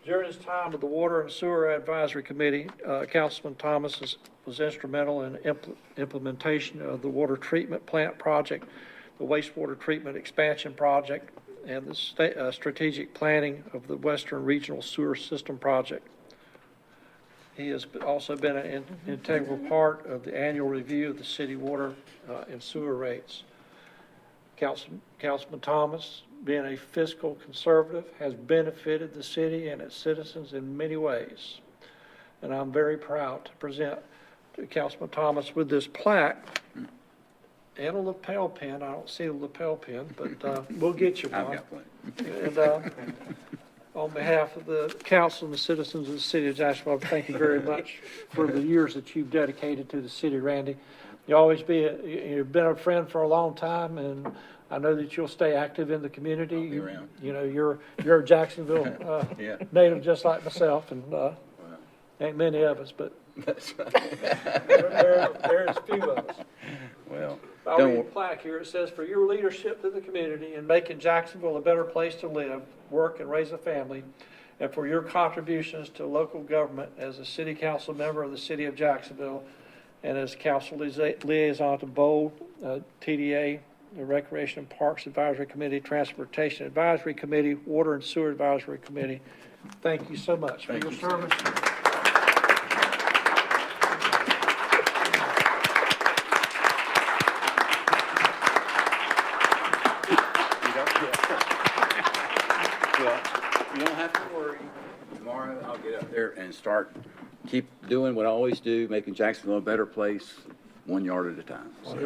During his time with the Water and Sewer Advisory Committee, Councilman Thomas was instrumental in implementation of the water treatment plant project, the wastewater treatment expansion project, and the strategic planning of the Western Regional Sewer System project. He has also been an integral part of the annual review of the city water and sewer rates. Councilman Thomas, being a fiscal conservative, has benefited the city and its citizens in many ways. And I'm very proud to present to Councilman Thomas with this plaque and a lapel pin. I don't see a lapel pin, but we'll get you one. I've got plenty. And on behalf of the council and the citizens of the city of Jacksonville, thank you very much for the years that you've dedicated to the city, Randy. You've been a friend for a long time, and I know that you'll stay active in the community. I'll be around. You know, you're a Jacksonville Yeah. native just like myself, and ain't many of us, but That's right. there's a few of us. Well, I'll read the plaque here. It says, "For your leadership to the community in making Jacksonville a better place to live, work, and raise a family, and for your contributions to local government as a city council member of the city of Jacksonville and as council liaison to BOLD, TDA, the Recreation and Parks Advisory Committee, Transportation Advisory Committee, Water and Sewer Advisory Committee. Thank you so much for your service." You don't have to worry. Tomorrow I'll get up there and keep doing what I always do, making Jacksonville a better place, 1 yard at a time. So.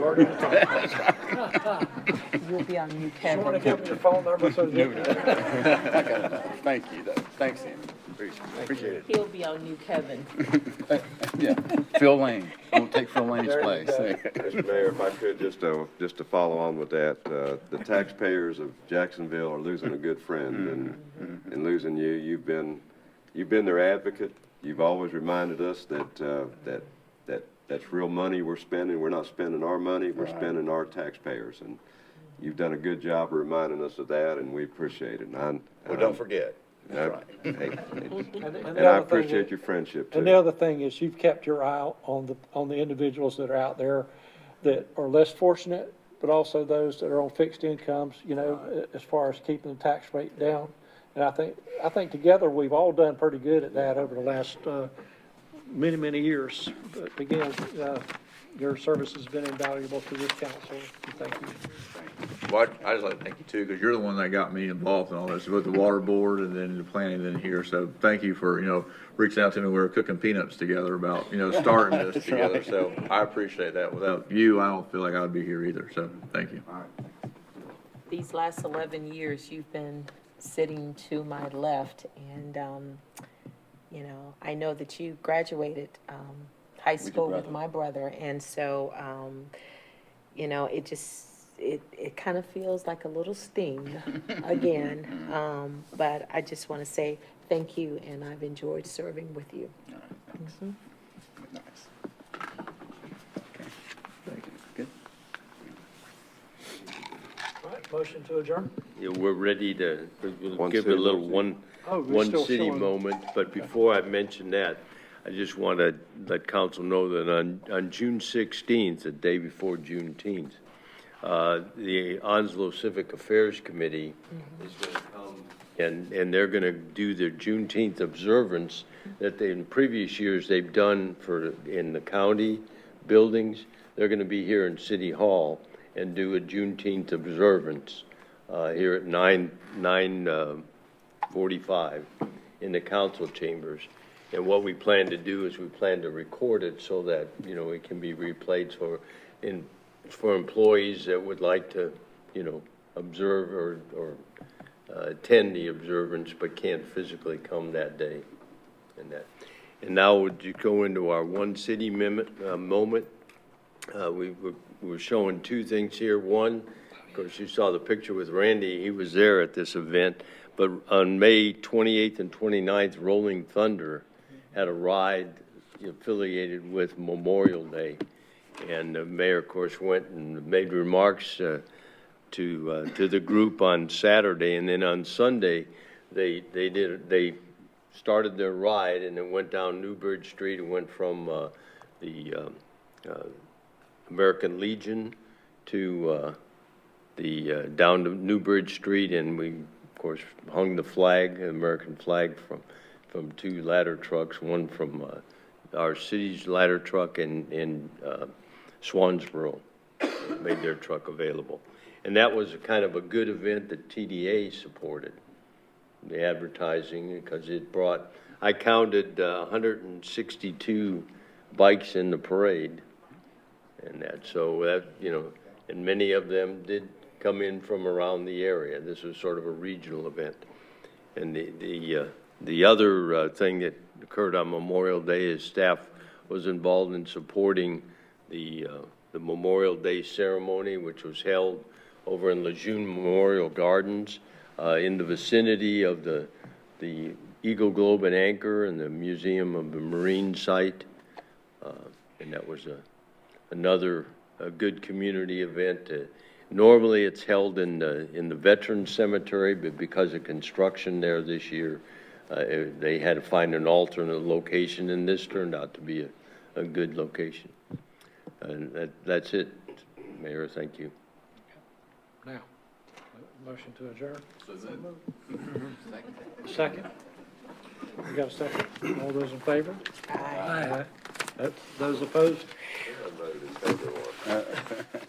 You'll be on new You Kevin. want to give me your phone number so Thank you, though. Thanks, Andy. Appreciate it. He'll be on new Kevin. Yeah, Phil Lane. Don't take Phil Lane's There you place. go. Mr. Mayor, if I could, just to follow on with that, the taxpayers of Jacksonville are losing a good friend, and losing you. You've been their advocate. You've always reminded us that's real money we're spending. We're not spending our money, we're spending our taxpayers, and you've done a good job of reminding us of that, and we appreciate it. Well, don't forget. That's right. And I appreciate your friendship, too. And the other thing is you've kept your eye on the individuals that are out there that are less fortunate, but also those that are on fixed incomes, as far as keeping the tax rate down. And I think together we've all done pretty good at that over the last many, many years. But again, your service has been invaluable to this council. Thank you. Well, I just like to thank you too, because you're the one that got me involved in all this, with the water board and then the planning in here. So thank you for, reaching out to me. We were cooking peanuts together about, starting this together. So I appreciate that. Without you, I don't feel like I would be here either. So thank you. These last 11 years, you've been sitting to my left, and, I know that you graduated high school with my brother, and so, it kind of feels like a little sting again, but I just want to say thank you, and I've enjoyed serving with you. All right, thanks. Nice. Okay. Thank you. Good. All right, motion to adjourn? Yeah, we're ready to One give a city little moment. one still city showing. moment, but before I mention that, I just want to let council know that on June 16th, the day before Juneteenth, the Onslow Civic Affairs Committee is going to come, and they're going to do their Juneteenth observance that in previous years they've done in the county buildings. They're going to be here in City Hall and do a Juneteenth observance here at 9:45 in the council chambers. And what we plan to do is we plan to record it so that, it can be replayed for employees that would like to, observe or attend the observance but can't physically come that day. And now would you go into our one city moment? We're showing two things here. One, of course, you saw the picture with Randy. He was there at this event. But on May 28th and 29th, Rolling Thunder had a ride affiliated with Memorial Day. And the mayor, of course, went and made remarks to the group on Saturday, and then on Sunday, they started their ride and then went down Newbridge Street and went from the American Legion to down to Newbridge Street, and we, of course, hung the flag, the American flag, from two ladder trucks, one from our city's ladder truck in Swansboro, made their truck available. And that was kind of a good event that TDA supported, the advertising, because it brought, I counted 162 bikes in the parade, and that, so that, you know, and many of them did come in from around the area. This was sort of a regional event. And the other thing that occurred on Memorial Day is staff was involved in supporting the Memorial Day ceremony, which was held over in Lejeune Memorial Gardens, in the vicinity of the Eagle Globe and Anchor and the Museum of the Marine site. And that was another good community event. Normally it's held in the Veterans Cemetery, but because of construction there this year, they had to find an alternate location, and this turned out to be a good location. And that's it, Mayor, thank you. Now, motion to adjourn. Second. You got a second? All those in favor? Aye. Those opposed? I voted in favor of it.